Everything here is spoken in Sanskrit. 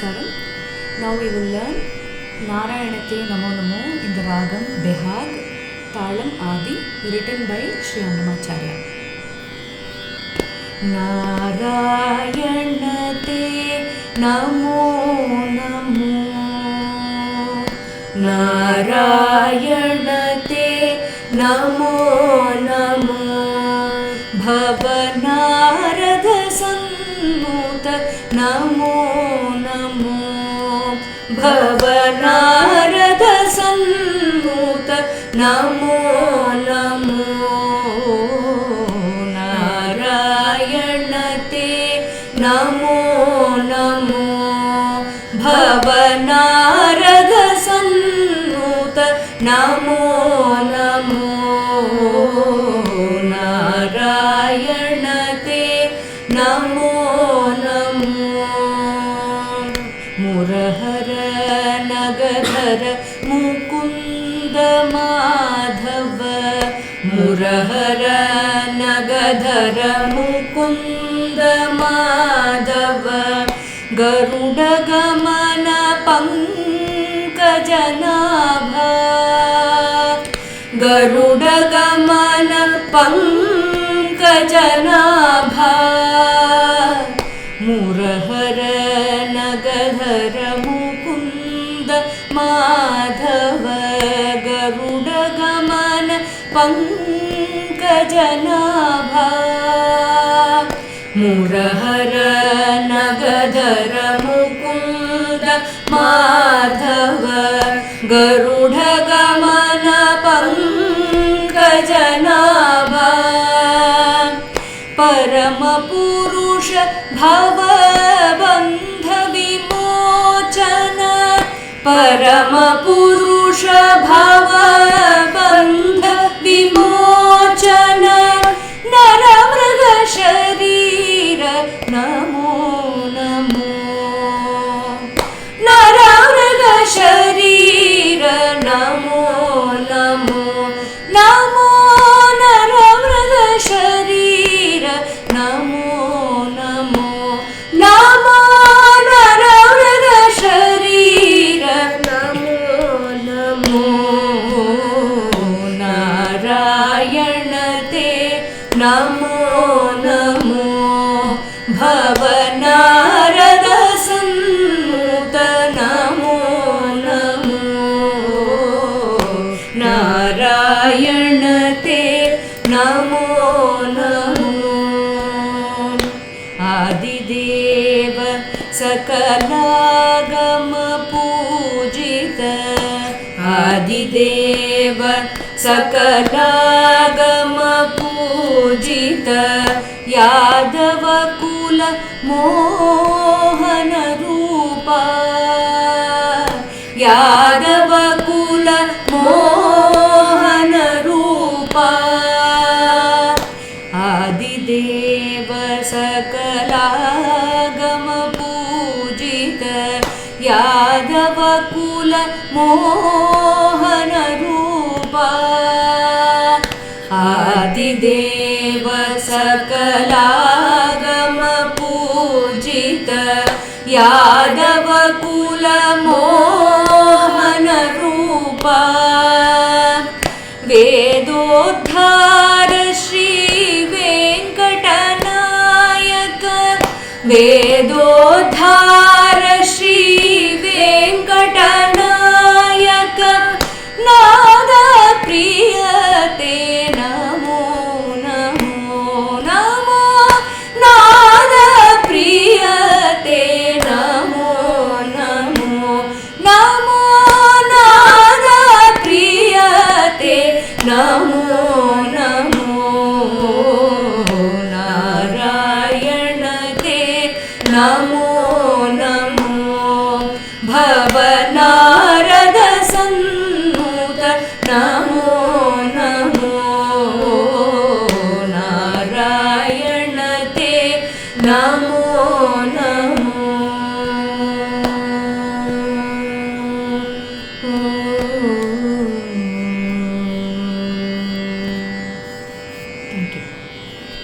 Namaskaram. Now we will learn Narayanatte Namo Namo in the Ragam Behag, Talam Adi, written by Sri Annamacharya. Narayanate Namo Namo, Narayanate Namo Namo, Bhavanarada Sannuta Namo Namo, Bhavanarada Sannuta Namo Namo, Narayanate Namo Namo, Bhavanarada Sannuta Namo Namo, Narayanate Namo Namo. Murahara Nagadhara Mukunda Madhava, Murahara Nagadhara Mukunda Madhava, Garuda Gamana Pankajanabha, Garuda Gamana Pankajanabha, Murahara Nagadhara Mukunda Madhava, Garuda Gamana Pankajanabha, Murahara Nagadhara Mukunda Madhava, Garuda Gamana Pankajanabha, Parama Purusha Bhava Bandha Vimochana, Parama Purusha Bhava Bandha Vimochana, Naramraga Sharira Namo Namo, Naramraga Sharira Namo Namo, Namo Naramraga Sharira Namo Namo, Namo Naramraga Sharira Namo Namo, Narayanate Namo Namo, Bhavanarada Sannuta Namo Namo, Narayanate Namo Namo. Adideva Sakalagama Pujita, Adideva Sakalagama Pujita, Yadava Kula Mohana Rupa, Yadava Kula Mohana Rupa, Adideva Sakalagama Pujita, Yadava Kula Mohana Rupa, Adideva Sakalagama Pujita, Yadava Kula Mohana Rupa, Vedodhara Shri Venkatanayaka, Vedodhara Shri Venkatanayaka, Nada Priyate Namo Namo, Namo Nada Priyate Namo Namo, Namo Nada Priyate Namo Namo, Narayanate Namo Namo, Bhavanarada Sannuta Namo Namo, Narayanate Namo